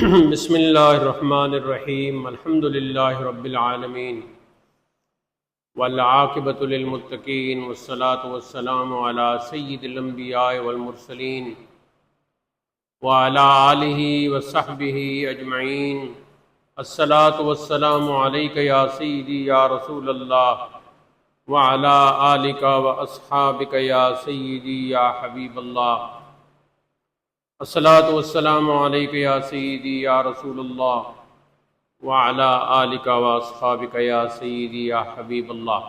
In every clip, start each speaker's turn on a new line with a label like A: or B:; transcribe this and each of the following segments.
A: بسم اللہ الرحمن الرحیم الحمد للہ رب العالمین والعاقبۃ للمتقین والصلاة والسلام علی سید الانبیاء والمرسلین وعلی آلہ وصحبہ اجمعین۔ الصلاة والسلام علیک یا سیدی یا رسول اللہ وعلی آلک واصحابک یا سیدی یا حبیب اللہ۔ الصلاة والسلام علیک یا سیدی یا رسول اللہ وعلی آلک واصحابک یا سیدی یا حبیب اللہ۔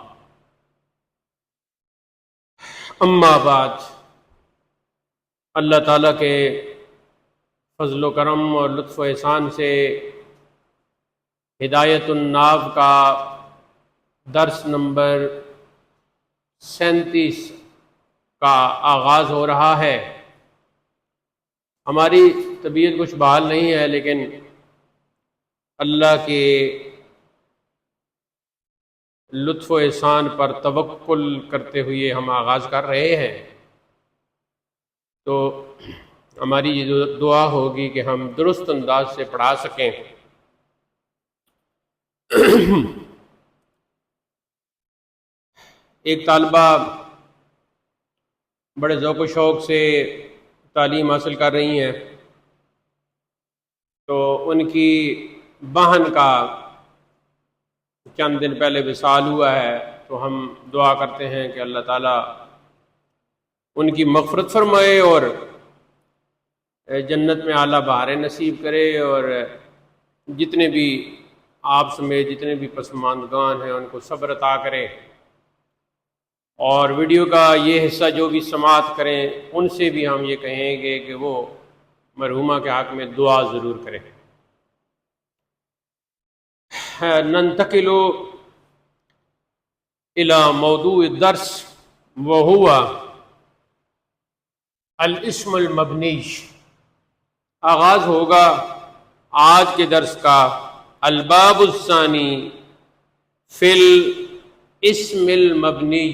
A: اما بعد، اللہ تعالیٰ کے فضل و کرم اور لطف و احسان سے ہدایت الناو کا درس نمبر 37 کا آغاز ہو رہا ہے۔ ہماری طبیعت کچھ بحال نہیں ہے، لیکن اللہ کے لطف و احسان پر توکل کرتے ہوئے ہم آغاز کر رہے ہیں۔ تو ہماری یہ دعا ہوگی کہ ہم درست انداز سے پڑھا سکیں۔ ایک طالبہ بڑے ذوق و شوق سے تعلیم حاصل کر رہی ہیں، تو ان کی بہن کا چند دن پہلے وصال ہوا ہے، تو ہم دعا کرتے ہیں کہ اللہ تعالیٰ ان کی مغفرت فرمائے اور جنت میں اعلیٰ بہاریں نصیب کرے، اور جتنے بھی آپ سمیت جتنے بھی پسماندگان ہیں ان کو صبر عطا کرے، اور ویڈیو کا یہ حصہ جو بھی سماعت کریں ان سے بھی ہم یہ کہیں گے کہ وہ مرحومہ کے حق میں دعا ضرور کریں۔ ننتقل الى موضوع الدرس وهو الاسم المبنی۔ آغاز ہوگا آج کے درس کا الباب الثانی فی الاسم المبنی۔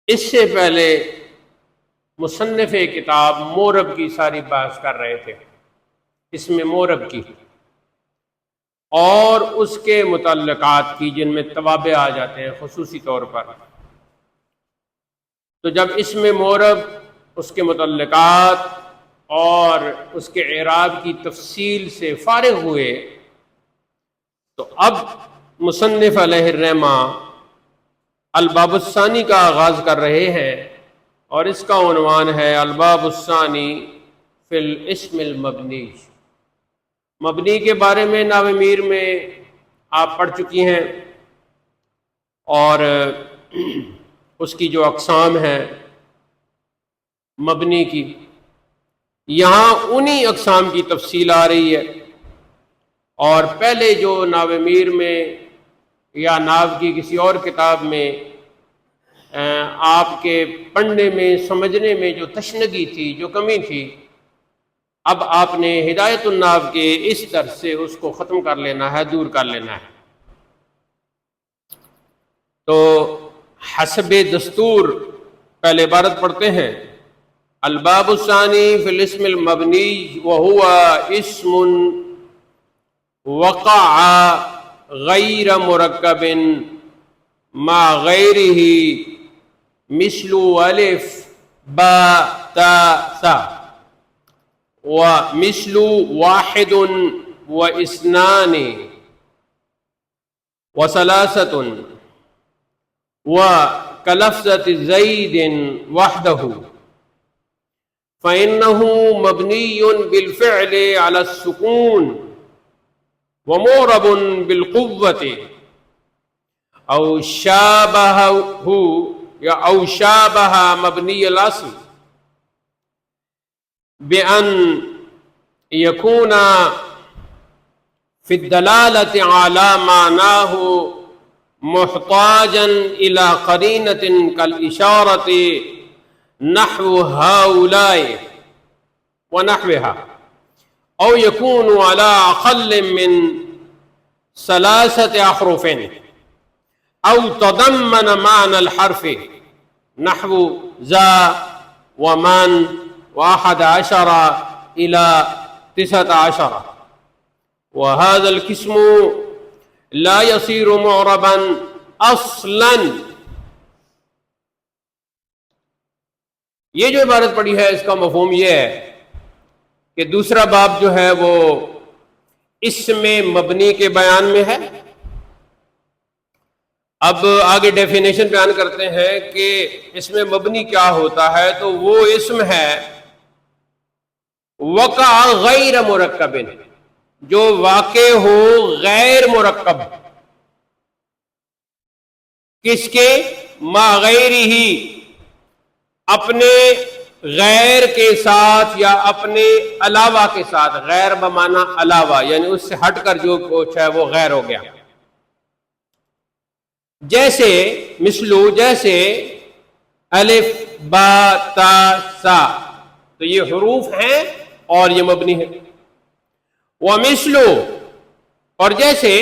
A: اس سے پہلے مصنف کتاب مورب کی ساری بحث کر رہے تھے، اس میں مورب کی اور اس کے متعلقات کی، جن میں توابع آ جاتے ہیں خصوصی طور پر۔ تو جب اس میں مورب، اس کے متعلقات اور اس کے اعراب کی تفصیل سے فارغ ہوئے، تو اب مصنف علیہ الرحمہ الباب الثانی کا آغاز کر رہے ہیں، اور اس کا عنوان ہے الباب الثانی فی الاسم المبنی۔ مبنی کے بارے میں ناو میر میں آپ پڑھ چکی ہیں، اور اس کی جو اقسام ہیں مبنی کی، یہاں انہی اقسام کی تفصیل آ رہی ہے۔ اور پہلے جو ناو میر میں یا ناو کی کسی اور کتاب میں آپ کے پڑھنے میں سمجھنے میں جو تشنگی تھی، جو کمی تھی، اب آپ نے ہدایت الناو کے اس درس سے اس کو ختم کر لینا ہے، دور کر لینا ہے۔ تو حسب دستور پہلے عبارت پڑھتے ہیں، الباب الثانی فی الاسم المبنی وہو اسم وقع غیر مرکب ما غیرہ مثل الف با تا سا ومثل واحد واثنان وثلاثة وكلفظة زيد وحده، فإنه مبني بالفعل على السكون ومعرب بالقوة أو شابه مبني الأصل بأن يكون في الدلالة على معناه محتاجا إلى قرينة كالإشارة نحو هؤلاء ونحوها، أو يكون على أقل من 3 أحرف، أو تضمن معنى الحرف نحو ذا ومن و11 إلى 19 وهذا القسم لا يصير معربا اصلا. یہ جو عبارت پڑھی ہے اس کا مفہوم یہ ہے کہ دوسرا باب جو ہے وہ اسم مبنی کے بیان میں ہے. اب آگے ڈیفینیشن بیان کرتے ہیں کہ اسم مبنی کیا ہوتا ہے. تو وہ اسم ہے وقع غیر مرکب، جو واقع ہو غیر مرکب. کس کے؟ ما غیر ہی، اپنے غیر کے ساتھ یا اپنے علاوہ کے ساتھ. غیر بمعنی علاوہ، یعنی اس سے ہٹ کر جو کچھ ہے وہ غیر ہو گیا. جیسے مثلو، جیسے الف با تا سا، تو یہ حروف ہیں اور یہ مبنی ہے. ومثلو، اور جیسے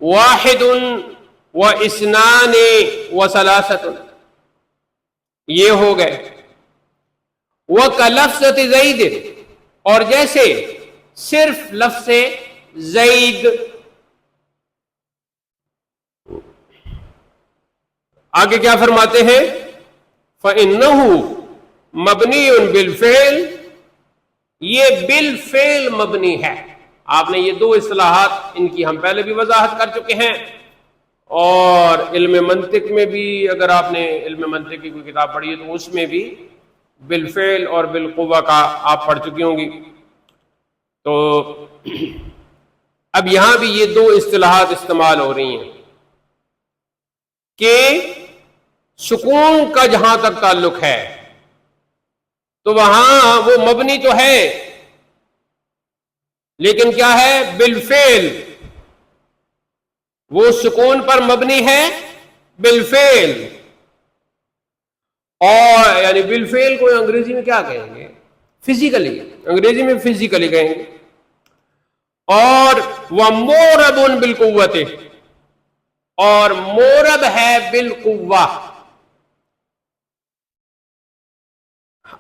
A: واحد و اثنان و ثلاثۃ، یہ ہو گئے. وکلفظ زید، اور جیسے صرف لفظ زید. آگے کیا فرماتے ہیں؟ فَإِنَّهُ مَبْنِيٌ بِالْفِعْلِ، یہ بالفعل مبنی ہے. آپ نے یہ دو اصطلاحات ان کی ہم پہلے بھی وضاحت کر چکے ہیں، اور علم منطق میں بھی اگر آپ نے علم منطق کی کوئی کتاب پڑھی ہے تو اس میں بھی بالفعل اور بالقوہ کا آپ پڑھ چکی ہوں گی. تو اب یہاں بھی یہ دو اصطلاحات استعمال ہو رہی ہیں کہ سکون کا جہاں تک تعلق ہے تو وہاں وہ مبنی تو ہے لیکن کیا ہے؟ بالفعل. وہ سکون پر مبنی ہے بالفعل. اور یعنی بالفعل کو انگریزی میں کیا کہیں گے؟ فزیکلی، انگریزی میں فزیکلی کہیں گے. اور وہ مورب بالقوت، اور مورب ہے بالقوہ.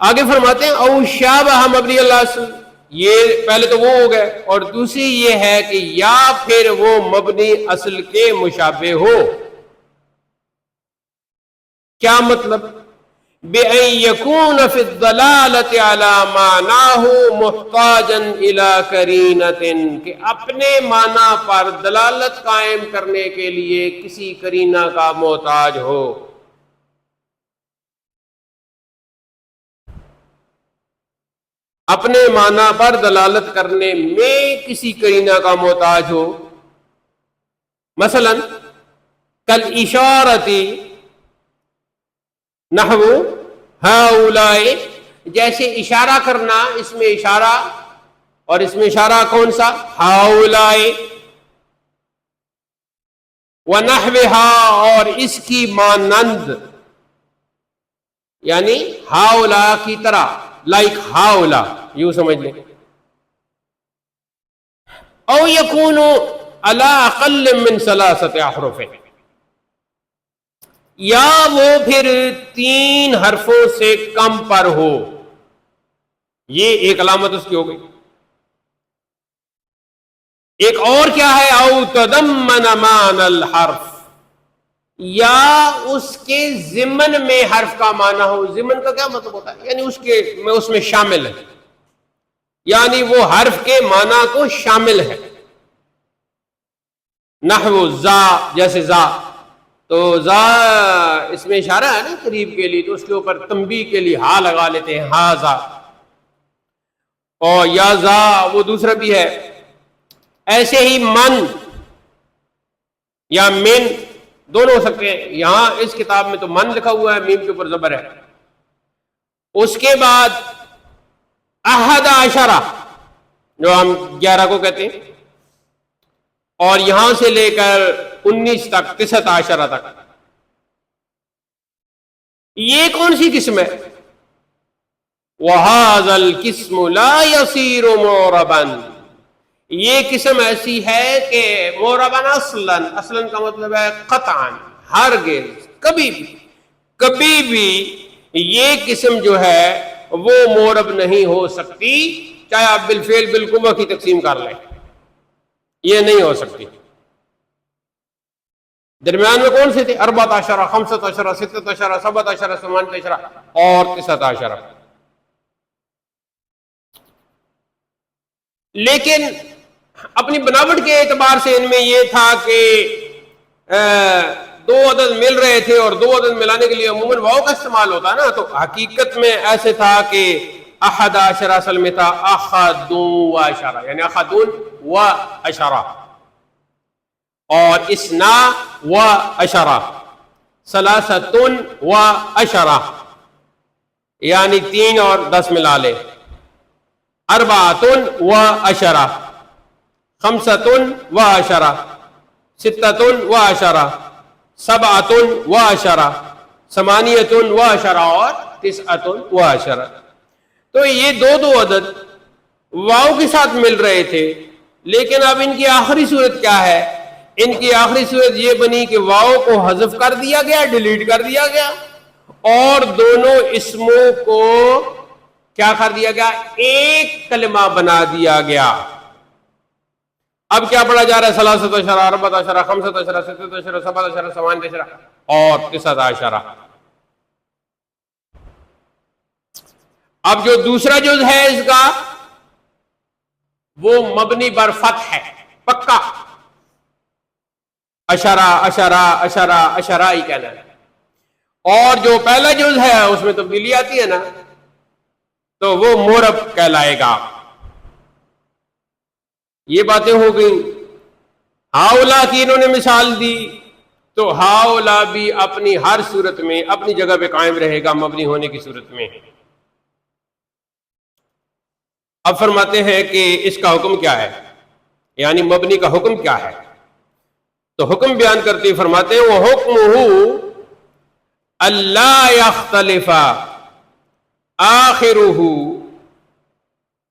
A: آگے فرماتے ہیں او شابہ مبنی اللہ اصل، یہ پہلے تو وہ ہو گئے، اور دوسری یہ ہے کہ یا پھر وہ مبنی اصل کے مشابہ ہو. کیا مطلب؟ بِأَن يَكُونَ فِي الدَّلَالَةِ عَلَى مَعْنَاهُ مُحْتَاجًا إِلَى قَرِينَةٍ، کہ اپنے معنی پر دلالت قائم کرنے کے لیے کسی قرینہ کا محتاج ہو. اپنے معنی پر دلالت کرنے میں کسی قرینہ کا محتاج ہو. مثلا کالاشارتی نحو ہؤلاء، جیسے اشارہ کرنا، اس میں اشارہ، اور اس میں اشارہ کون سا؟ ہؤلاء. ونحوها، اور اس کی مانند، یعنی ہؤلاء کی طرح، لائک ہؤلاء، یوں سمجھ لیں. او یکون علی اقل من 3 احرف، یا وہ پھر 3 حرفوں سے کم پر ہو. یہ ایک علامت اس کی ہو گئی. ایک اور کیا ہے؟ او تضمن معنی الحرف، یا اس کے ضمن میں حرف کا معنی ہو. ضمن کا کیا مطلب ہوتا ہے؟ یعنی اس میں شامل ہے، یعنی وہ حرف کے معنی کو شامل ہے. نحو زا، جیسے زا، تو زا اس میں اشارہ ہے نا قریب کے لیے، تو اس کے اوپر تنبیہ کے لیے ہا لگا لیتے ہیں، ہا زا. اور یا زا وہ دوسرا بھی ہے. ایسے ہی من یا من دونوں ہو سکتے ہیں. یہاں اس کتاب میں تو من لکھا ہوا ہے، میم کے اوپر زبر ہے. اس کے بعد احد عشرہ، جو ہم 11 کو کہتے ہیں، اور یہاں سے لے کر 19 تک، 19 تک. یہ کون سی قسم ہے؟ وَهَذَا الْقِسْمُ لَا يَصِيرُ مُعْرَبًا، یہ قسم ایسی ہے کہ معرباً اصلاً، اصلاً کا مطلب ہے قطعاً، ہرگز، کبھی بھی یہ قسم جو ہے وہ مورب نہیں ہو سکتی، چاہے آپ بالفعل بالقوہ کی تقسیم کر لیں، یہ نہیں ہو سکتی۔ درمیان میں کون سے تھے؟ 14، 15، 16، 17، 18 اور 19۔ لیکن اپنی بناوٹ کے اعتبار سے ان میں یہ تھا کہ دو عدد مل رہے تھے، اور دو عدد ملانے کے لیے عموماً واو کا استعمال ہوتا ہے نا، تو حقیقت میں ایسے تھا کہ 11 اصل میں تھا احدون و اشارہ، یعنی احدون و اشارہ، اور اسنا و اشارہ، ثلاثتن و اشارہ، یعنی 3 اور 10 ملا لے، اربعتن و اشارہ، خمستن و اشارہ، ستتن و اشارہ، سبعتن و اشارہ، ثمانیتن و اشارہ، اور تسعتن و اشارہ۔ تو یہ دو عدد واو کے ساتھ مل رہے تھے، لیکن اب ان کی آخری صورت کیا ہے؟ ان کی آخری صورت یہ بنی کہ واو کو حذف کر دیا گیا، ڈیلیٹ کر دیا گیا، اور دونوں اسموں کو کیا کر دیا گیا؟ ایک کلمہ بنا دیا گیا۔ اب کیا پڑھا جا رہا ہے؟ 13، 14، 15، 16، 17، 18، اور 19۔ اب جو دوسرا جز ہے اس کا، وہ مبنی بر فتح ہے، پکا اشارہ اشارہ اشارہ اشارہ ہی کہنا ہے، اور جو پہلا جز ہے اس میں تبدیلی آتی ہے نا، تو وہ مورب کہلائے گا۔ یہ باتیں ہو گئی۔ ہاؤلا کی انہوں نے مثال دی، تو ہاؤلا بھی اپنی ہر صورت میں اپنی جگہ پہ قائم رہے گا مبنی ہونے کی صورت میں۔ اب فرماتے ہیں کہ اس کا حکم کیا ہے، یعنی مبنی کا حکم کیا ہے؟ تو حکم بیان کرتے فرماتے ہیں وَحُكْمُهُ أَلَّا يَخْتَلِفَ آخِرُهُ،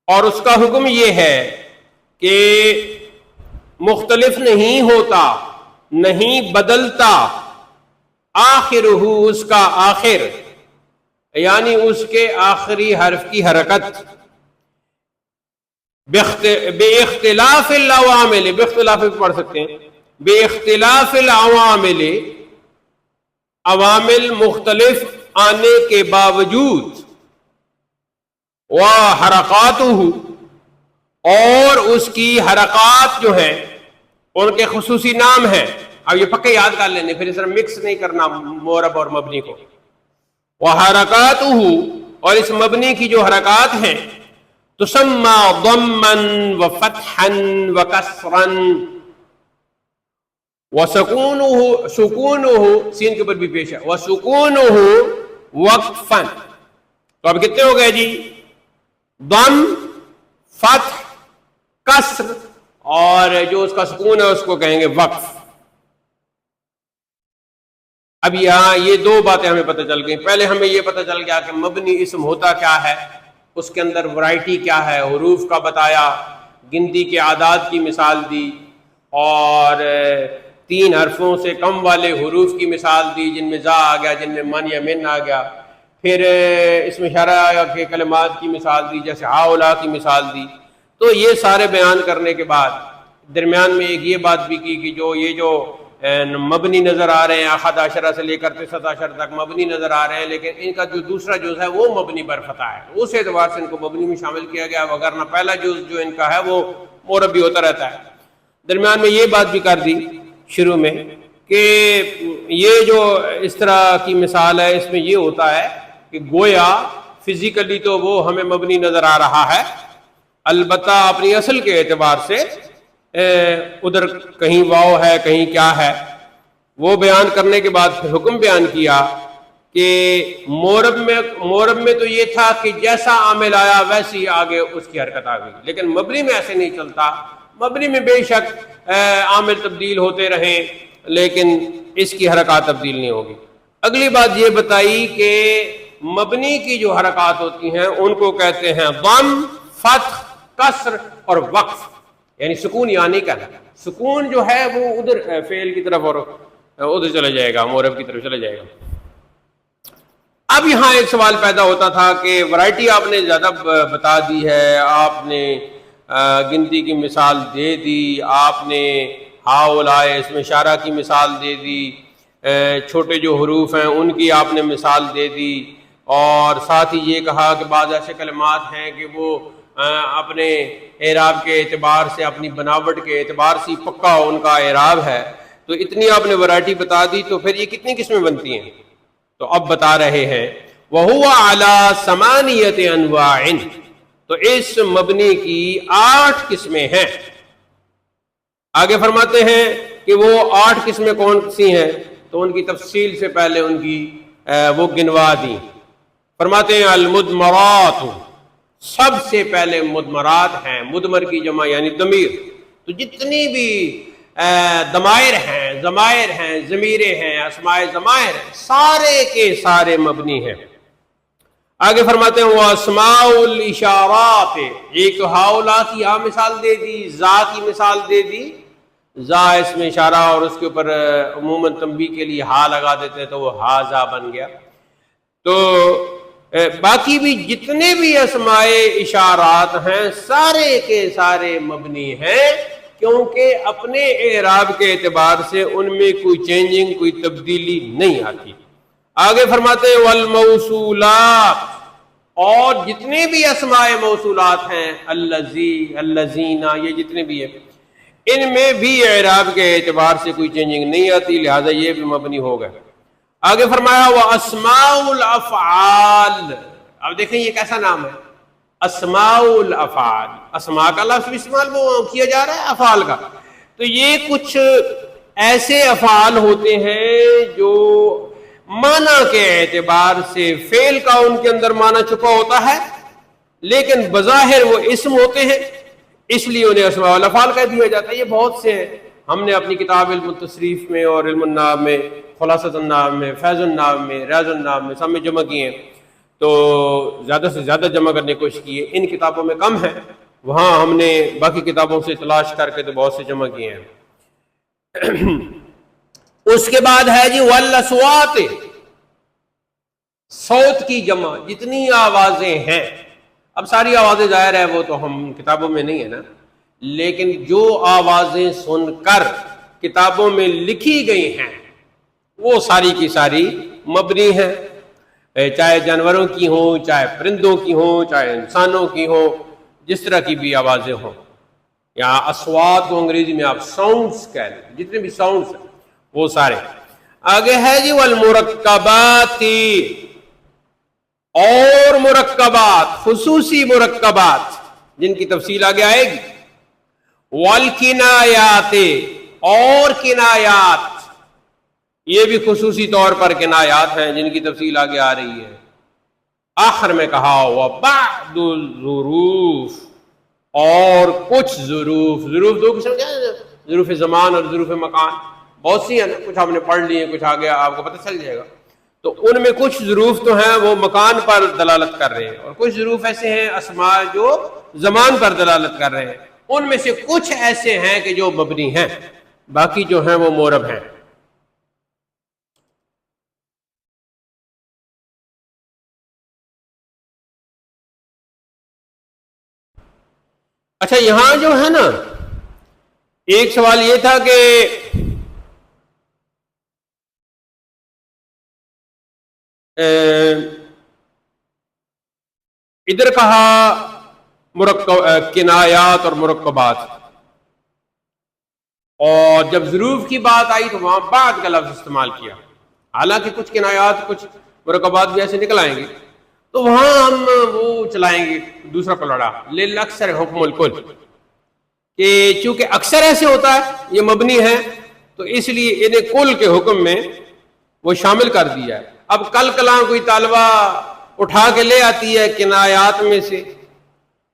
A: اور اس کا حکم یہ ہے کہ مختلف نہیں ہوتا، نہیں بدلتا، آخِرُهُ اس کا آخر، یعنی اس کے آخری حرف کی حرکت، بے اختلاف العوامل، بے اختلاف پڑھ سکتے ہیں، بے اختلاف العوامل، عوامل مختلف آنے کے باوجود، وحرکاتہ، اور اس کی حرکات جو ہیں ان کے خصوصی نام ہیں۔ اب یہ پکے یاد کر لینے، پھر اس طرح مکس نہیں کرنا مورب اور مبنی کو۔ وحرکاتہ، اور اس مبنی کی جو حرکات ہیں، تسمى ضما وفتحا وكسرا وسكونه، سکونہ سین کے اوپر بھی پیش ہے، وسکونہ وقفا۔ تو اب کتنے ہو گئے جی؟ ضم، فتح، کسر، اور جو اس کا سکون ہے اس کو کہیں گے وقف۔ اب یہاں یہ دو باتیں ہمیں پتہ چل گئیں۔ پہلے ہمیں یہ پتہ چل گیا کہ مبنی اسم ہوتا کیا ہے، اس کے اندر ورائٹی کیا ہے، حروف کا بتایا، گنتی کے اعداد کی مثال دی، اور 3 حرفوں سے کم والے حروف کی مثال دی جن میں زا آ گیا، جن میں من یا من آ گیا۔ پھر اس میں اشارہ کے کلمات کی مثال دی، جیسے ہاؤلا کی مثال دی۔ تو یہ سارے بیان کرنے کے بعد درمیان میں ایک یہ بات بھی کی کہ جو مبنی نظر آ رہے ہیں، 11 سے لے کر 19 تک مبنی نظر آ رہے ہیں، لیکن ان کا جو دوسرا جز ہے وہ مبنی بر فتح ہے، اس اعتبار سے ان کو مبنی میں شامل کیا گیا، وگرنہ پہلا جز جو ان کا ہے وہ مورب بھی ہوتا رہتا ہے۔ درمیان میں یہ بات بھی کر دی شروع میں کہ یہ جو اس طرح کی مثال ہے، اس میں یہ ہوتا ہے کہ گویا فزیکلی تو وہ ہمیں مبنی نظر آ رہا ہے، البتہ اپنی اصل کے اعتبار سے ادھر کہیں واو ہے کہیں کیا ہے۔ وہ بیان کرنے کے بعد پھر حکم بیان کیا کہ مورب میں تو یہ تھا کہ جیسا عامل آیا ویسی آگے اس کی حرکت آ گئی، لیکن مبنی میں ایسے نہیں چلتا۔ مبنی میں بے شک عامل تبدیل ہوتے رہیں، لیکن اس کی حرکات تبدیل نہیں ہوگی۔ اگلی بات یہ بتائی کہ مبنی کی جو حرکات ہوتی ہیں ان کو کہتے ہیں ضم، فتح، کسر اور وقف، یعنی سکون یعنی کیا ہے؟ سکون جو ہے وہ ادھر فعل کی طرف اور ادھر چلا جائے گا، مورب کی طرف چلا جائے گا۔ اب یہاں ایک سوال پیدا ہوتا تھا کہ ورائٹی آپ نے زیادہ بتا دی ہے، آپ نے گنتی کی مثال دے دی، آپ نے ہاؤلائے اس میں اشارہ کی مثال دے دی، چھوٹے جو حروف ہیں ان کی آپ نے مثال دے دی، اور ساتھ ہی یہ کہا کہ بعض ایسے کلمات ہیں کہ وہ اپنے اعراب کے اعتبار سے، اپنی بناوٹ کے اعتبار سے پکا ان کا اعراب ہے. تو اتنی آپ نے ورائٹی بتا دی، تو پھر یہ کتنی قسمیں بنتی ہیں؟ تو اب بتا رہے ہیں وَهُوَ عَلَى ثَمَانِيَةِ أَنْوَاعٍ، تو اس مبنی کی 8 قسمیں ہیں. آگے فرماتے ہیں کہ وہ 8 قسمیں کون سی ہیں، تو ان کی تفصیل سے پہلے ان کی وہ گنوا دی. فرماتے ہیں المدمرات، سب سے پہلے مدمرات ہیں. مدمر کی جمع یعنی ضمیر. تو جتنی بھی ضمائر ہیں، ضمائر ہیں، ضمیریں ہیں، اسماء ضمائر ہیں، سارے کے سارے مبنی ہیں. آگے فرماتے ہیں وہ اسماء الاشارات، ایک تو ہاؤلا کی مثال دے دی، زا کی مثال دے دی. زا اس میں اشارہ اور اس کے اوپر عموماً تنبیہ کے لیے ہا لگا دیتے ہیں تو وہ ہا زا بن گیا. تو باقی بھی جتنے بھی اسماء اشارات ہیں سارے کے سارے مبنی ہیں، کیونکہ اپنے اعراب کے اعتبار سے ان میں کوئی چینجنگ، کوئی تبدیلی نہیں آتی. آگے فرماتے ہیں والموصولات، اور جتنے بھی اسماء موصولات ہیں، الذی، الذین، یہ جتنے بھی ہیں ان میں بھی اعراب کے اعتبار سے کوئی چینجنگ نہیں آتی، لہذا یہ بھی مبنی ہو گئے. آگے فرمایا واسماء الافعال. اب دیکھیں یہ کیسا نام ہے، اسماء الافعال. اسماء کا لفظ استعمال کیا جا رہا ہے افعال کا. تو یہ کچھ ایسے افعال ہوتے ہیں جو معنی کے اعتبار سے فعل کا ان کے اندر معنی چھپا ہوتا ہے، لیکن بظاہر وہ اسم ہوتے ہیں، اس لیے انہیں اسماء الافعال کہہ دیا جاتا ہے. یہ بہت سے ہیں، ہم نے اپنی کتاب علم التصریف میں اور علم النحو میں، خلاصۃ النحو میں، فیض النحو میں، ریاض النحو میں سب میں جمع کیے ہیں. تو زیادہ سے زیادہ جمع کرنے کی کوشش کی ہے. ان کتابوں میں کم ہے، وہاں ہم نے باقی کتابوں سے تلاش کر کے تو بہت سے جمع کیے ہیں. اس کے بعد ہے جی والاصوات، صوت کی جمع، جتنی آوازیں ہیں. اب ساری آوازیں ظاہر ہے وہ تو ہم کتابوں میں نہیں ہے نا، لیکن جو آوازیں سن کر کتابوں میں لکھی گئی ہیں وہ ساری کی ساری مبنی ہیں، چاہے جانوروں کی ہوں، چاہے پرندوں کی ہوں، چاہے انسانوں کی ہوں، جس طرح کی بھی آوازیں ہوں. یہاں اصوات کو انگریزی میں آپ ساؤنڈز کہہ لیں، جتنے بھی ساؤنڈز ہیں وہ سارے. آگے ہے جی والمرکبات، اور مرکبات، خصوصی مرکبات جن کی تفصیل آگے آئے گی. والکنایات، اور کنایات، یہ بھی خصوصی طور پر کنایات ہیں جن کی تفصیل آگے آ رہی ہے. آخر میں کہا وبعض الظروف، اور کچھ ظروف. ظروف دو قسم کے ہیں، ظروف زمان اور ظروف مکان. بہت سی ہیں، کچھ ہم نے پڑھ لی ہیں، کچھ آگے آپ کو پتہ چل جائے گا. تو ان میں کچھ ظروف تو ہیں وہ مکان پر دلالت کر رہے ہیں، اور کچھ ظروف ایسے ہیں اسماء جو زمان پر دلالت کر رہے ہیں. ان میں سے کچھ ایسے ہیں کہ جو مبنی ہیں، باقی جو ہیں وہ معرب ہیں. اچھا یہاں جو ہے نا ایک سوال یہ تھا کہ ادھر کہا کنایات اور مرکبات، اور جب ظروف کی بات آئی تو وہاں بعد کا لفظ استعمال کیا. حالانکہ کچھ کنایات کچھ مرکبات بھی ایسے نکل آئیں گے، تو وہاں ہم وہ چلائیں گے دوسرا پلڑا للاکثر حکم الکل، کہ چونکہ اکثر ایسے ہوتا ہے یہ مبنی ہے تو اس لیے انہیں کل کے حکم میں وہ شامل کر دیا ہے. اب کل کلاں کوئی طالبہ اٹھا کے لے آتی ہے کنایات میں سے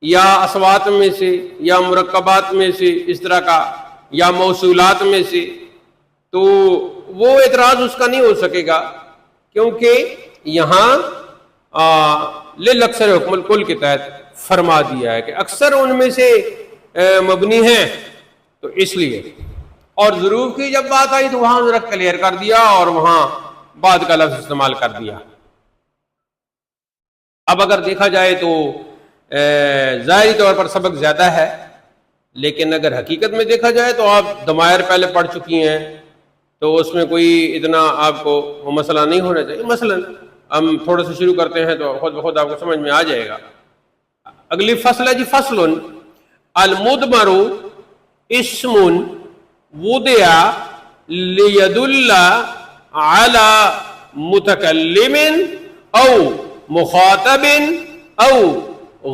A: یا اصوات میں سے یا مرکبات میں سے اس طرح کا یا موصولات میں سے، تو وہ اعتراض اس کا نہیں ہو سکے گا، کیونکہ یہاں للاکثر حکم الکل کے تحت فرما دیا ہے کہ اکثر ان میں سے مبنی ہیں. تو اس لیے اور ظروف کی جب بات آئی تو وہاں ذرا کلیئر کر دیا اور وہاں بعد کا لفظ استعمال کر دیا. اب اگر دیکھا جائے تو ظاہری طور پر سبق زیادہ ہے، لیکن اگر حقیقت میں دیکھا جائے تو آپ ضمائر پہلے پڑھ چکی ہیں، تو اس میں کوئی اتنا آپ کو وہ مسئلہ نہیں ہونا چاہیے. مثلا ہم تھوڑا سا شروع کرتے ہیں تو خود بخود آپ کو سمجھ میں آ جائے گا. اگلی فصل ہے جی، فصل المدمر اسم وضع لیدل علی متکلم او مخاطب او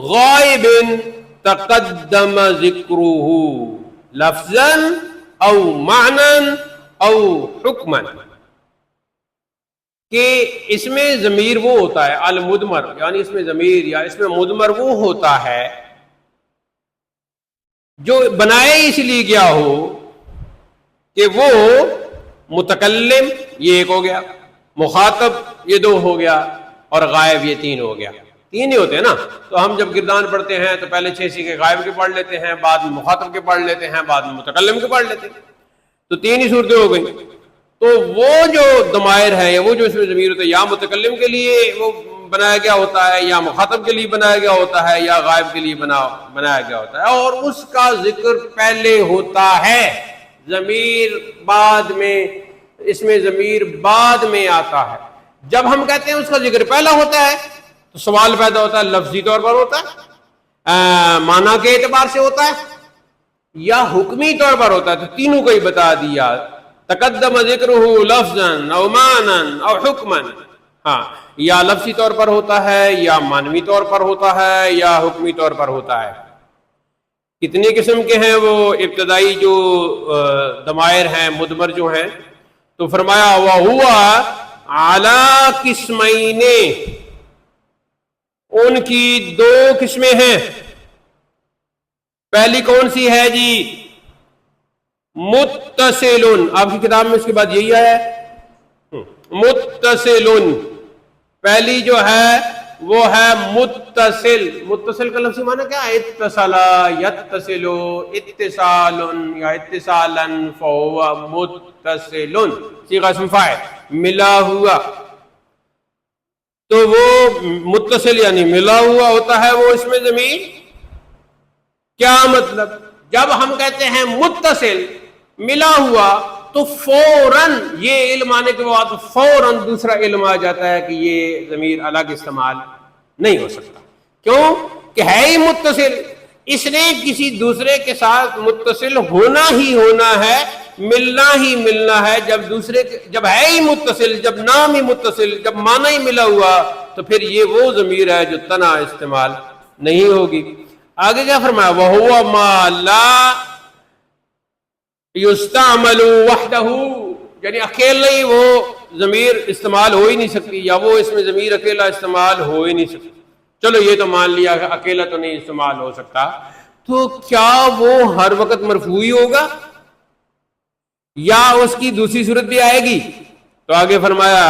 A: غائب تقدم ذکرہ لفظا او معنی او حکما. کہ اس میں ضمیر وہ ہوتا ہے المدمر، یعنی اس میں ضمیر یا اس میں مدمر وہ ہوتا ہے جو بنائے اس لیے گیا ہو کہ وہ متکلم یہ ایک ہو گیا، مخاطب یہ دو ہو گیا، اور غائب یہ تین ہو گیا. تین ہی ہوتے ہیں نا. تو ہم جب گردان پڑھتے ہیں تو پہلے 6 سیکھے غائب کے پڑھ لیتے ہیں، بعد میں مخاطب کے پڑھ لیتے ہیں، بعد میں متکلم کے پڑھ لیتے ہیں. تو تین ہی صورتیں ہو گئی. تو وہ جو ضمائر ہے یا وہ جو اس میں ضمیر ہوتا ہے، یا متکلم کے لیے وہ بنایا گیا ہوتا ہے، یا مخاطب کے لیے بنایا گیا ہوتا ہے، یا غائب کے لیے بنایا گیا ہوتا ہے، اور اس کا ذکر پہلے ہوتا ہے، ضمیر بعد میں، اس میں ضمیر بعد میں آتا ہے. جب ہم کہتے ہیں اس کا ذکر پہلا ہوتا ہے تو سوال پیدا ہوتا ہے، لفظی طور پر ہوتا ہے، معنی کے اعتبار سے ہوتا ہے، یا حکمی طور پر ہوتا ہے. تو تینوں کو ہی بتا دیا، تقدم ذکرہ لفظا او معنی او حکما. ہاں، یا لفظی طور پر ہوتا ہے، یا معنوی طور پر ہوتا ہے، یا حکمی طور پر ہوتا ہے. کتنے قسم کے ہیں وہ ابتدائی جو ضمائر ہیں مدمر جو ہیں؟ تو فرمایا وَهُوَ عَلَى قِسْمَيْنِ، ان کی 2 قسمیں ہیں. پہلی کون سی ہے جی؟ متصل. آپ کی کتاب میں اس کے بعد یہی ہے متصل. پہلی جو ہے وہ ہے متصل. متصل کا لفظی معنی کیا ہے؟ اتصل یتصل اتصال یا اتصالا فهو متصل. صیغہ اسم فاعل، ملا ہوا. تو وہ متصل یعنی ملا ہوا ہوتا ہے وہ اس میں ضمیر. کیا مطلب؟ جب ہم کہتے ہیں متصل ملا ہوا تو فوراً یہ علم آنے کے بعد فوراً دوسرا علم آ جاتا ہے کہ یہ ضمیر الگ استعمال نہیں ہو سکتا. کیوں کہ ہے ہی متصل، اس نے کسی دوسرے کے ساتھ متصل ہونا ہی ہونا ہے، ملنا ہی ملنا ہے. جب ہے ہی متصل، جب نام ہی متصل، جب معنی ہی ملا ہوا، تو پھر یہ وہ ضمیر ہے جو تنہا استعمال نہیں ہوگی. آگے کیا فرمایا؟ وَهُوَ مَا لَا يُسْتَعْمَلُ وَحْدَهُ، یعنی اکیلے ہی وہ ضمیر استعمال ہو ہی نہیں سکتی، یا وہ اس میں ضمیر اکیلا استعمال ہو ہی نہیں سکتی. چلو یہ تو مان لیا کہ اکیلا تو نہیں استعمال ہو سکتا، تو کیا وہ ہر وقت مرفوع ہی ہوگا یا اس کی دوسری صورت بھی آئے گی؟ تو آگے فرمایا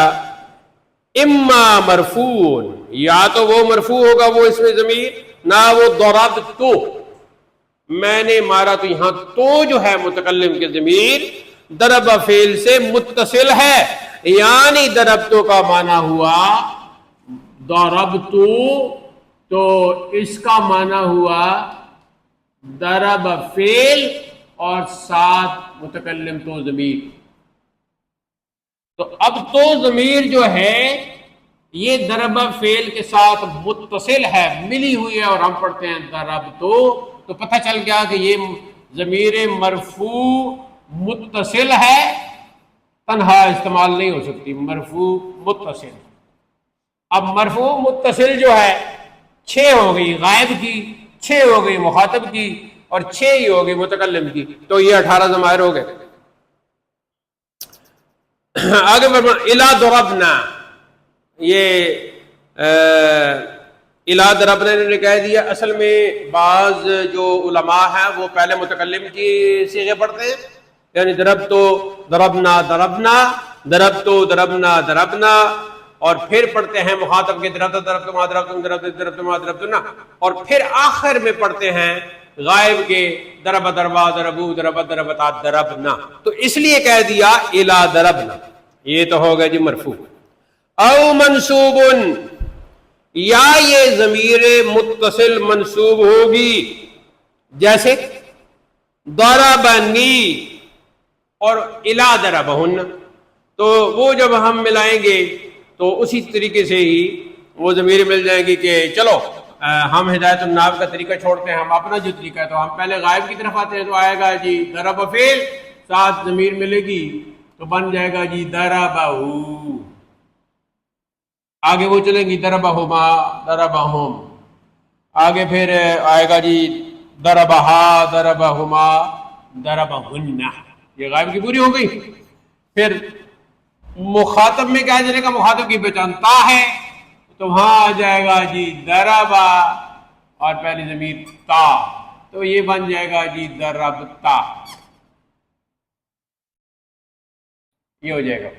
A: اما مرفوع، یا تو وہ مرفوع ہوگا وہ اس میں ضمیر، نہ وہ ضربت، میں نے مارا. تو یہاں تو جو ہے متکلم کے ضمیر ضرب فعل سے متصل ہے، یعنی ضربتو کا معنی ہوا ضربتو، تو اس کا معنی ہوا ضرب فعل اور ساتھ متکلم تو ضمیر. تو اب تو ضمیر جو ہے یہ ضرب فعل کے ساتھ متصل ہے، ملی ہوئی ہے، اور ہم پڑھتے ہیں ضربتو، تو پتہ چل گیا کہ یہ ضمیر مرفوع متصل ہے، تنہا استعمال نہیں ہو سکتی، مرفوع متصل. اب مرفوع متصل جو ہے 6 ہو گئی غائب کی، 6 ہو گئی مخاطب کی، اور 6 ہی ہو گئی متکلم کی. تو یہ 18 ضمائر ہو گئے. آگے الا ضربنا، یہ الا ضربنا نے کہہ دیا. اصل میں بعض جو علماء ہیں وہ پہلے متکلم کی صیغے پڑھتے ہیں، یعنی ضربتو ضربنا ضربنا، ضربتو ضربنا ضربنا، اور پھر پڑھتے ہیں مخاطب کے ضربت ضربت ما ضربتم ضربت ضربت ما ضربتنا، اور پھر آخر میں پڑھتے ہیں غائب کے ضرب ضربا ضربو ضربت ضربتا ضربنا. تو اس لیے کہہ دیا الا ضربنا. یہ تو ہوگا جی مرفوع. او منصوب، یا یہ ضمیر متصل منصوب ہوگی، جیسے ضربنی اور الا ضربہن، تو وہ جب ہم ملائیں گے تو اسی طریقے سے ہی وہ ضمیر مل جائیں گی کہ چلو ہم ہدایت الناب کا طریقہ چھوڑتے ہیں، ہم اپنا جو طریقہ ہے تو ہم پہلے غائب کی طرف آتے ہیں، تو آئے گا جی ضرب فعل، ساتھ ضمیر ملے گی تو بن جائے گا جی ضربہ، آگے وہ چلیں گی ضربہما ضربہم، آگے پھر آئے گا جی ضربہا ضربہما ضربہن، یہ غائب کی پوری ہو گئی۔ پھر مخاطب میں کیا جائے گا، مخاطب کی پہچان تا ہے تو وہاں آ جائے گا جی ضربا اور پہلی ضمیر تا، تو یہ بن جائے گا جی ضربتا، یہ ہو جائے گا۔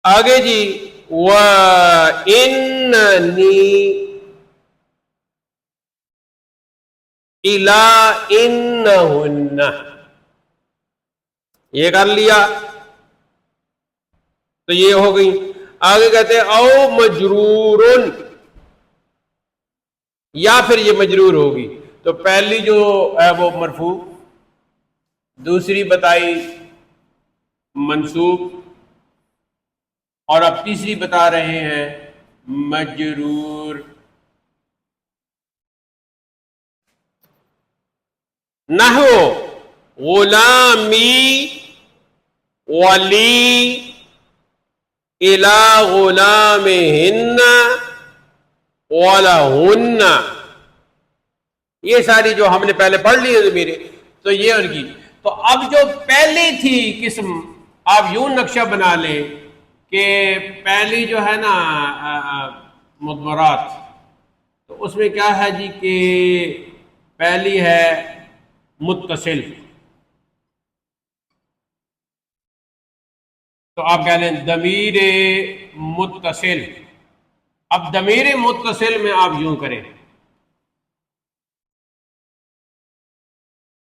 A: آگے جی وَإِنَّنِي إِلَىٰ إِنَّهُنَّ، یہ کر لیا تو یہ ہو گئی۔ آگے کہتے ہیں او مجرورن، یا پھر یہ مجرور ہوگی، تو پہلی جو ہے وہ مرفوع، دوسری بتائی منصوب، اور اب تیسری بتا رہے ہیں مجرور۔ نحو غلامی ولی الی غلامہن ولہن، یہ ساری جو ہم نے پہلے پڑھ لی ہے ضمیریں، تو یہ ان کی، تو اب جو پہلی تھی قسم آپ یوں نقشہ بنا لیں کہ پہلی جو ہے نا مضمرات، تو اس میں کیا ہے جی کہ پہلی ہے متصل، تو آپ کہہ لیں ضمیر متصل۔ اب ضمیر متصل میں آپ یوں کریں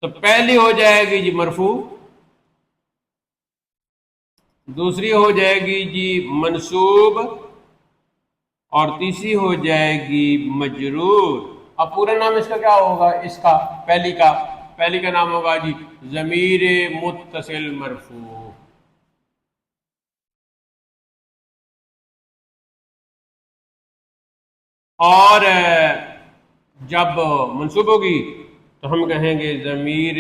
A: تو پہلی ہو جائے گی جی مرفوع، دوسری ہو جائے گی جی منصوب، اور تیسری ہو جائے گی مجرور۔ اب پورا نام اس کا کیا ہوگا، اس کا پہلی کا نام ہوگا جی ضمیر متصل مرفوع۔ اور جب منصوب ہوگی تو ہم کہیں گے ضمیر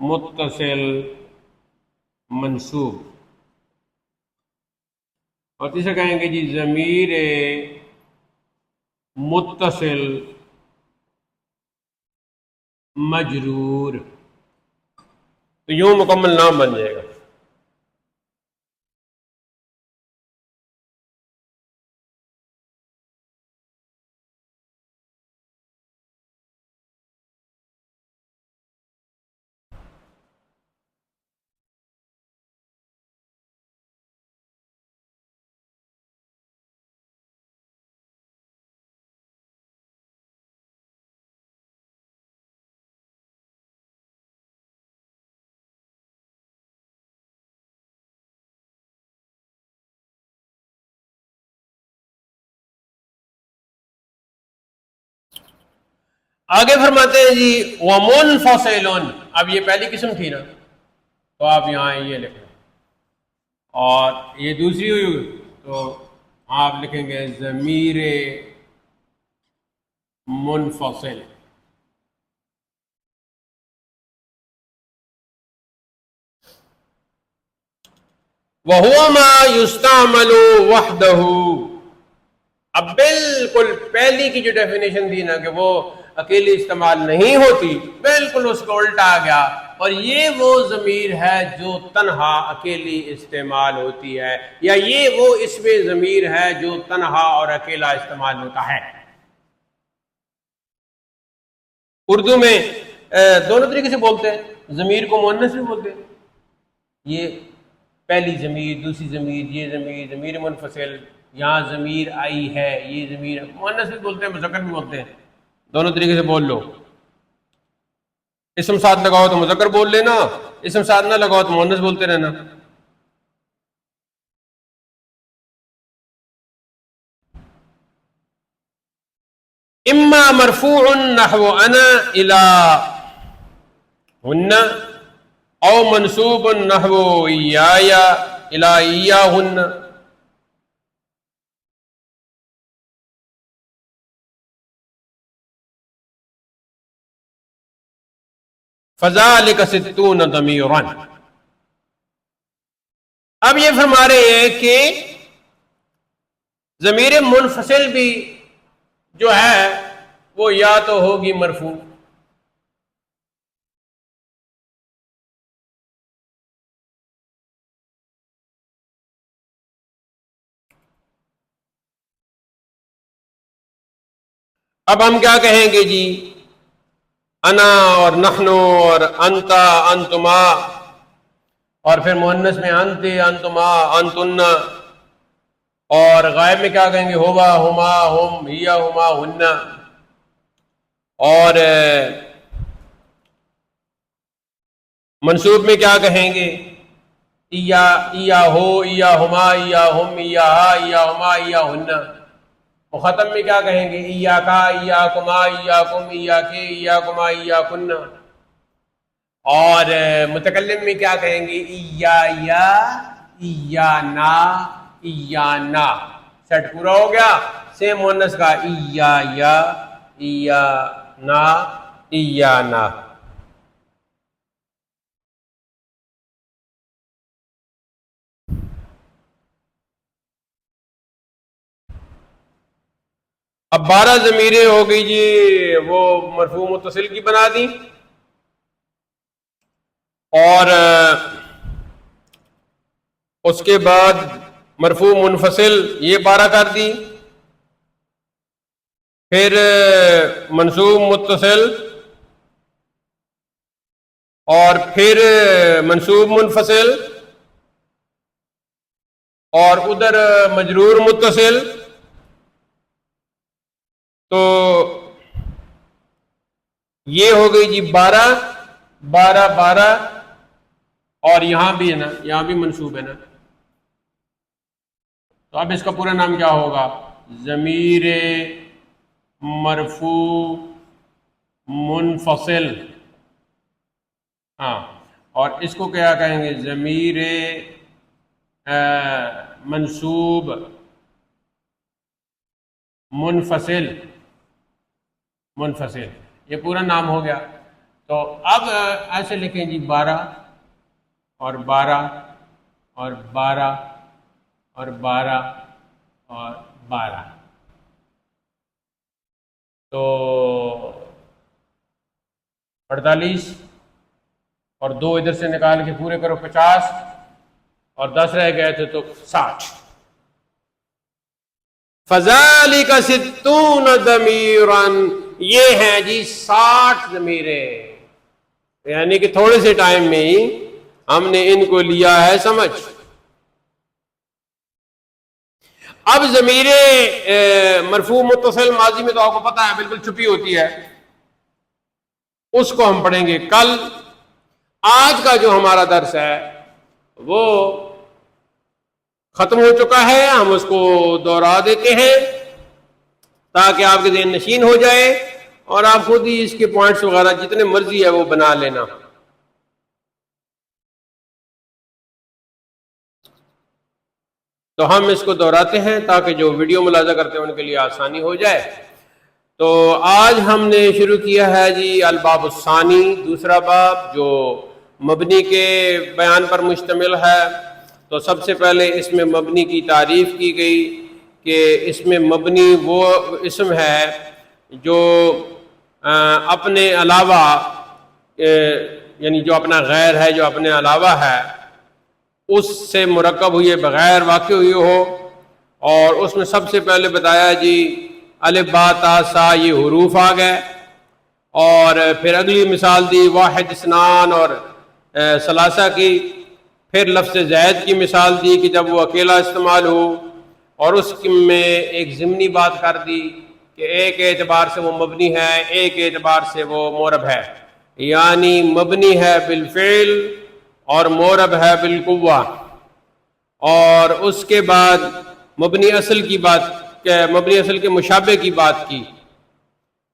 A: متصل منصوب، اور تیسرا کہیں گے جی ضمیر متصل مجرور، تو یوں مکمل نام بن جائے گا۔ آگے فرماتے ہیں جی وَمُنْفَصِلٌ، اب یہ پہلی قسم تھی نا، تو آپ یہاں یہ لکھیں، اور یہ دوسری ہوئی تو آپ لکھیں گے ضمیر منفصل۔ وَهُوَ مَا يُسْتَعْمَلُ وَحْدَهُ، اب بالکل پہلی کی جو ڈیفینیشن تھی نا کہ وہ اکیلی استعمال نہیں ہوتی، بالکل اس کا الٹا آ گیا، اور یہ وہ ضمیر ہے جو تنہا اکیلی استعمال ہوتی ہے، یا یہ وہ اسم ضمیر ہے جو تنہا اور اکیلا استعمال ہوتا ہے۔ اردو میں دونوں طریقے سے بولتے ہیں، ضمیر کو مؤنث بھی بولتے ہیں، یہ پہلی ضمیر، دوسری ضمیر، یہ ضمیر، ضمیر منفصل، یہاں ضمیر آئی ہے، یہ ضمیر مؤنث بھی بولتے ہیں، مذکر بھی بولتے ہیں، دونوں طریقے سے بول لو۔ اسم ساتھ لگاؤ تو مذکر بول لینا، اسم ساتھ نہ لگاؤ تو مؤنث بولتے رہنا۔ اما مرفوع نحو انا الى ہن او منصوب نحو ایایا الى ایاہن۔ فذلك 60 ضمیرا۔ اب یہ فرما رہے ہیں کہ ضمیر منفصل بھی جو ہے وہ یا تو ہوگی مرفوع، اب ہم کیا کہیں گے جی، انا اور نحنو اور انتا انتما، اور پھر مؤنث میں انتے انتما انتن، اور غائب میں کیا کہیں گے، ہوا ہما ہم ہیا ہما ہن، اور منصوب میں کیا کہیں گے، ایا ایا ہو ایا ہما ایا ہم ایا ہا ایا ہما ایا ہن، مخاطب میں کیا کہیں گے، ایا کا ایا کما ایا کم ایا کے ایا کما ایا کن، اور متکلم میں کیا کہیں گے، ایا یا ایا نا ایا نا۔ سیٹ پورا ہو گیا، سیم مؤنث کا ایا یا ایا نا ایا نا۔ اب 12 ضمیریں ہو گئی جی، وہ مرفوع متصل کی بنا دی، اور اس کے بعد مرفوع منفصل یہ 12 کر دی، پھر منصوب متصل، اور پھر منصوب منفصل، اور ادھر مجرور متصل، تو یہ ہو گئی جی 12 12 12، اور یہاں بھی ہے نا، یہاں بھی منصوب ہے نا، تو اب اس کا پورا نام کیا ہوگا، ضمیر مرفوع منفصل، ہاں، اور اس کو کیا کہیں گے، ضمیر منصوب منفصل منفصل، یہ پورا نام ہو گیا۔ تو اب ایسے لکھیں جی 12 اور 12 اور 12 اور 12 اور 12، تو 48، اور 2 ادھر سے نکال کے پورے کرو 50، اور 10 رہ گئے تھے تو 60۔ فذالک 60 ضمیرا، یہ ہیں جی 60 ضمیریں، یعنی کہ تھوڑے سے ٹائم میں ہی ہم نے ان کو لیا ہے سمجھ۔ اب ضمیر مرفوع متصل ماضی میں تو آپ کو پتہ ہے بالکل چھپی ہوتی ہے، اس کو ہم پڑھیں گے کل۔ آج کا جو ہمارا درس ہے وہ ختم ہو چکا ہے، ہم اس کو دوہرا دیتے ہیں تاکہ آپ کے ذہن نشین ہو جائے، اور آپ خود ہی اس کے پوائنٹس وغیرہ جتنے مرضی ہے وہ بنا لینا۔ تو ہم اس کو دہراتے ہیں تاکہ جو ویڈیو ملاحظہ کرتے ہیں ان کے لیے آسانی ہو جائے۔ تو آج ہم نے شروع کیا ہے جی الباب الثانی، دوسرا باب جو مبنی کے بیان پر مشتمل ہے۔ تو سب سے پہلے اس میں مبنی کی تعریف کی گئی کہ اس میں مبنی وہ اسم ہے جو اپنے علاوہ یعنی جو اپنا غیر ہے، جو اپنے علاوہ ہے، اس سے مرکب ہوئے بغیر واقع ہوئی ہو، اور اس میں سب سے پہلے بتایا جی الف با تا سا یہ حروف آ گئے، اور پھر اگلی مثال دی واحد اثنان اور ثلاثہ کی، پھر لفظ زید کی مثال دی کہ جب وہ اکیلا استعمال ہو، اور اس میں ایک ضمنی بات کر دی کہ ایک اعتبار سے وہ مبنی ہے، ایک اعتبار سے وہ مورب ہے، یعنی مبنی ہے بالفعل اور مورب ہے بالقوہ۔ اور اس کے بعد مبنی اصل کی بات، مبنی اصل کے مشابہ کی بات کی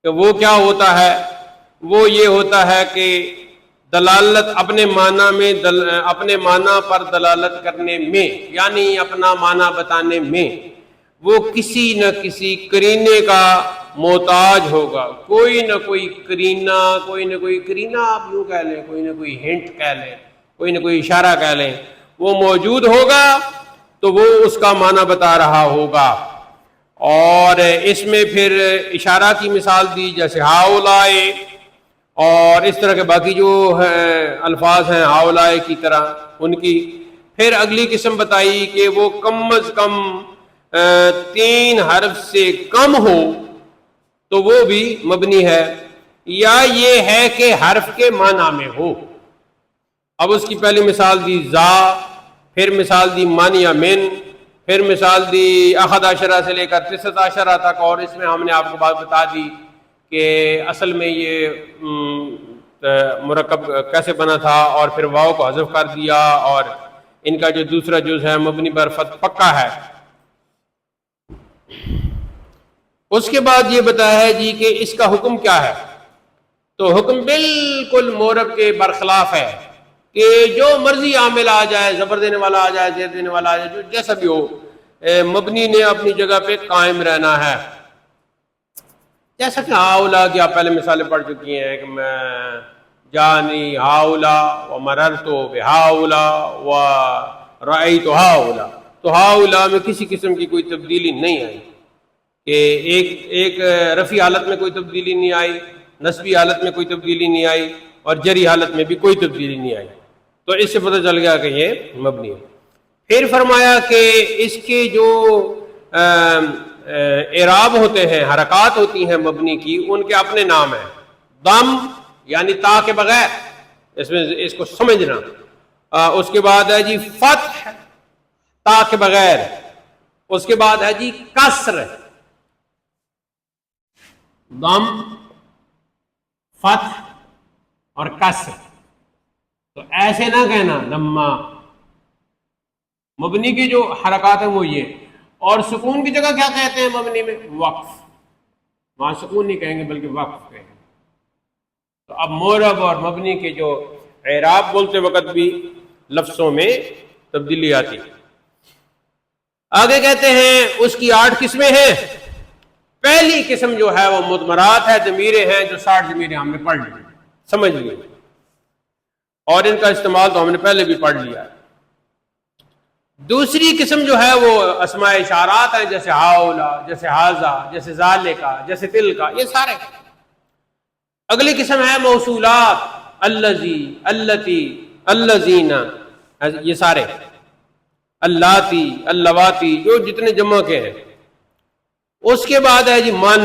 A: کہ وہ کیا ہوتا ہے، وہ یہ ہوتا ہے کہ دلالت اپنے معنی میں اپنے معنی پر دلالت کرنے میں، یعنی اپنا معنی بتانے میں وہ کسی نہ کسی قرینے کا محتاج ہوگا، کوئی نہ کوئی قرینہ، کوئی نہ کوئی قرینہ آپ یوں کہہ لیں، کوئی نہ کوئی ہنٹ کہہ لیں، کوئی نہ کوئی اشارہ کہہ لیں، وہ موجود ہوگا تو وہ اس کا معنی بتا رہا ہوگا۔ اور اس میں پھر اشارہ کی مثال دی جیسے ہاؤلائے، اور اس طرح کے باقی جو الفاظ ہیں ہاؤلائے کی طرح ان کی۔ پھر اگلی قسم بتائی کہ وہ کم از کم 3 حرف سے کم ہو تو وہ بھی مبنی ہے، یا یہ ہے کہ حرف کے معنی میں ہو۔ اب اس کی پہلی مثال دی زا، پھر مثال دی من یا من، پھر مثال دی 11 سے لے کر 19 تک، اور اس میں ہم نے آپ کو بات بتا دی کہ اصل میں یہ مرکب کیسے بنا تھا، اور پھر واو کو حذف کر دیا، اور ان کا جو دوسرا جز ہے مبنی پر فتح پکا ہے۔ اس کے بعد یہ بتایا ہے جی کہ اس کا حکم کیا ہے، تو حکم بالکل مورب کے برخلاف ہے کہ جو مرضی عامل آ جائے، زبر دینے والا آ جائے، زیر دینے والا آ جائے، جو جیسا بھی ہو، مبنی نے اپنی جگہ پہ قائم رہنا ہے۔ جیسا کہ ہاؤلا کی آپ پہلے مثالیں پڑھ چکی ہیں کہ میں جانی ہاؤلا و مررتو بہاؤلا و رأیت ہاؤلا، تو ہاؤلا میں کسی قسم کی کوئی تبدیلی نہیں آئی، کہ ایک رفعی حالت میں کوئی تبدیلی نہیں آئی، نصبی حالت میں کوئی تبدیلی نہیں آئی، اور جری حالت میں بھی کوئی تبدیلی نہیں آئی، تو اس سے پتہ چل گیا کہ یہ مبنی ہے۔ پھر فرمایا کہ اس کے جو اعراب ہوتے ہیں، حرکات ہوتی ہیں مبنی کی، ان کے اپنے نام ہیں۔ ضم یعنی تا کے بغیر، اس کو سمجھنا۔ اس کے بعد ہے جی فتح، تا کے بغیر۔ اس کے بعد ہے جی کسر، ضم، فتح اور کسر۔ تو ایسے نہ کہنا لما، مبنی کی جو حرکات ہیں وہ یہ، اور سکون کی جگہ کیا کہتے ہیں مبنی میں؟ وقف، وہاں سکون نہیں کہیں گے بلکہ وقف کہیں گے۔ تو اب مورب اور مبنی کے جو اعراب بولتے وقت بھی لفظوں میں تبدیلی آتی۔ آگے کہتے ہیں اس کی 8 قسمیں ہیں۔ پہلی قسم جو ہے وہ مضمرات ہے، ضمیریں ہیں جو 60 ضمیریں ہم نے پڑھ لی، سمجھ لی، اور ان کا استعمال تو ہم نے پہلے بھی پڑھ لیا۔ دوسری قسم جو ہے وہ اسماء اشارات ہیں، جیسے ہاؤلا، جیسے ہاذا، جیسے ذالکا، جیسے تلکا، یہ سارے۔ اگلی قسم ہے موصولات، الذی، اللتی، الذین، یہ سارے، اللاتی، اللواتی، جو جتنے جمع کے ہیں۔ اس کے بعد ہے جی من،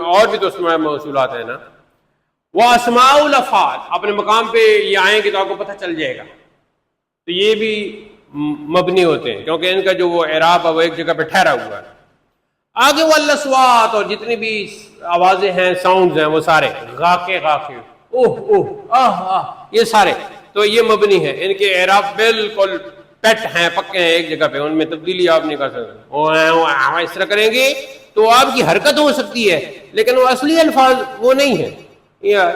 A: اور بھی تو اسماء موصولات ہیں نا، وہ اسماء الافعال، اپنے مقام پہ یہ آئیں گے تو آپ کو پتہ چل جائے گا، تو یہ بھی مبنی ہوتے ہیں کیونکہ ان کا جو وہ اعراب ہے وہ ایک جگہ پہ ٹھہرا ہوا ہے۔ آگے والاصوات، اور جتنی بھی آوازیں ہیں، ساؤنڈز ہیں، وہ سارے غاقے غاقے، اوہ اوہ آہ آہ، یہ سارے تو یہ مبنی ہیں، ان کے اعراب بالکل پیٹ ہیں، پکے ہیں ایک جگہ پہ، ان میں تبدیلی آپ نہیں کر سکتے۔ اس طرح کریں گے تو آپ کی حرکت ہو سکتی ہے لیکن وہ اصلی الفاظ وہ نہیں ہیں، یا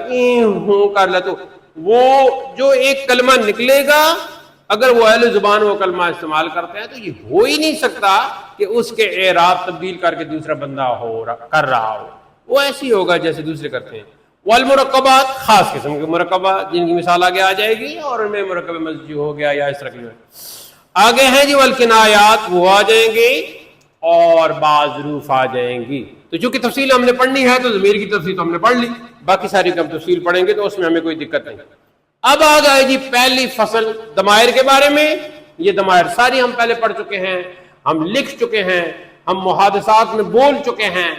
A: کر لے تو وہ جو ایک کلمہ نکلے گا، اگر وہ اہل زبان وہ کلمہ استعمال کرتے ہیں تو یہ ہو ہی نہیں سکتا کہ اس کے اعراب تبدیل کر کے دوسرا بندہ کر رہا ہو، وہ ایسی ہوگا جیسے دوسرے کرتے ہیں۔ والمرکبات، خاص قسم کے مرکبات جن کی مثال آگے آ جائے گی، اور ان میں مرکب مسجد ہو گیا یا اس طرح کے آگے ہیں جی والکنایات، وہ آ جائیں گے، اور بعض ظروف آ جائیں گی۔ تو چونکہ تفصیل ہم نے پڑھنی ہے تو ضمیر کی تفصیل تو ہم نے پڑھ لی، باقی ساری کی ہم تفصیل پڑھیں گے تو اس میں ہمیں کوئی دقت نہیں۔ اب آ گئے جی پہلی فصل ضمائر کے بارے میں۔ یہ ضمائر ساری ہم پہلے پڑھ چکے ہیں، ہم لکھ چکے ہیں، ہم محادثات میں بول چکے ہیں،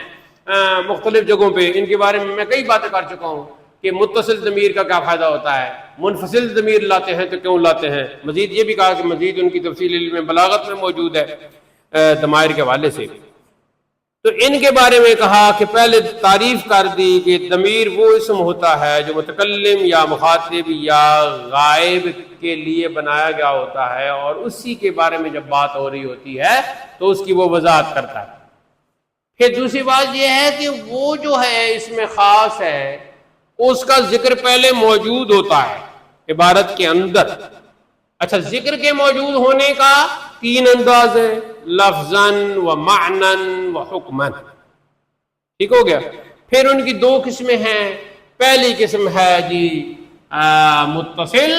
A: مختلف جگہوں پہ ان کے بارے میں کئی باتیں کر چکا ہوں کہ متصل ضمیر کا کیا فائدہ ہوتا ہے، منفصل ضمیر لاتے ہیں تو کیوں لاتے ہیں۔ مزید یہ بھی کہا کہ مزید ان کی تفصیل علم بلاغت میں موجود ہے ضمائر کے حوالے سے۔ تو ان کے بارے میں کہا کہ پہلے تعریف کر دی کہ ضمیر وہ اسم ہوتا ہے جو متکلم یا مخاطب یا غائب کے لیے بنایا گیا ہوتا ہے، اور اسی کے بارے میں جب بات ہو رہی ہوتی ہے تو اس کی وہ وضاحت کرتا ہے۔ پھر دوسری بات یہ ہے کہ وہ جو ہے اس میں خاص ہے اس کا ذکر پہلے موجود ہوتا ہے عبارت کے اندر۔ اچھا، ذکر کے موجود ہونے کا تین انداز ہے، لفظاً و معناً و حکماً، ٹھیک ہو گیا۔ پھر ان کی دو قسمیں ہیں، پہلی قسم ہے جی متصل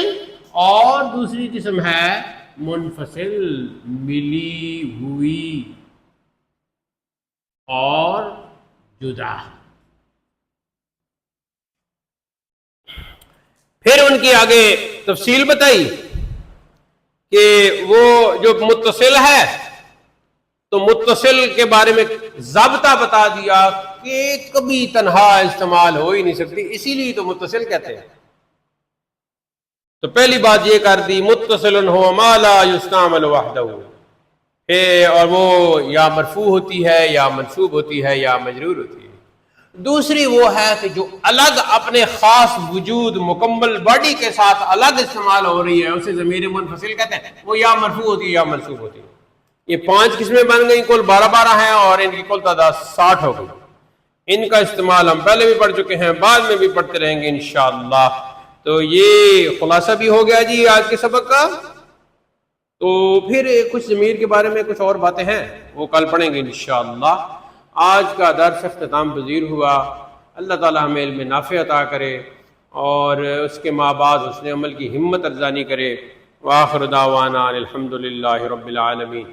A: اور دوسری قسم ہے منفصل، ملی ہوئی اور جدا۔ پھر ان کی آگے تفصیل بتائی کہ وہ جو متصل ہے تو متصل کے بارے میں ضابطہ بتا دیا کہ کبھی تنہا استعمال ہو ہی نہیں سکتی، اسی لیے تو متصل کہتے ہیں۔ تو پہلی بات یہ کر دی متصل ہو ما لا یستعمل وحدہ، اور وہ یا مرفوع ہوتی ہے یا منصوب ہوتی ہے یا مجرور ہوتی ہے۔ دوسری وہ ہے کہ جو الگ اپنے خاص وجود مکمل باڈی کے ساتھ الگ استعمال ہو رہی ہے، اسے ضمیر منفصل کہتے ہیں، وہ یا مرفوع ہوتی ہے یا منصوب ہوتی ہے۔ یہ 5 قسمیں بن گئیں، کل 12 ہیں، اور ان کی کل تعداد 60 ہو گئی۔ ان کا استعمال ہم پہلے بھی پڑھ چکے ہیں، بعد میں بھی پڑھتے رہیں گے انشاءاللہ۔ تو یہ خلاصہ بھی ہو گیا جی آج کے سبق کا۔ تو پھر کچھ ضمیر کے بارے میں کچھ اور باتیں ہیں، وہ کل پڑھیں گے انشاءاللہ۔ آج کا درس اختتام پذیر ہوا۔ اللہ تعالی ہمیں علم نافع عطا کرے اور اس کے ماں بعد حسن عمل کی ہمت ارزانی کرے۔ وآخر دعوانا الحمد للہ رب العالمین۔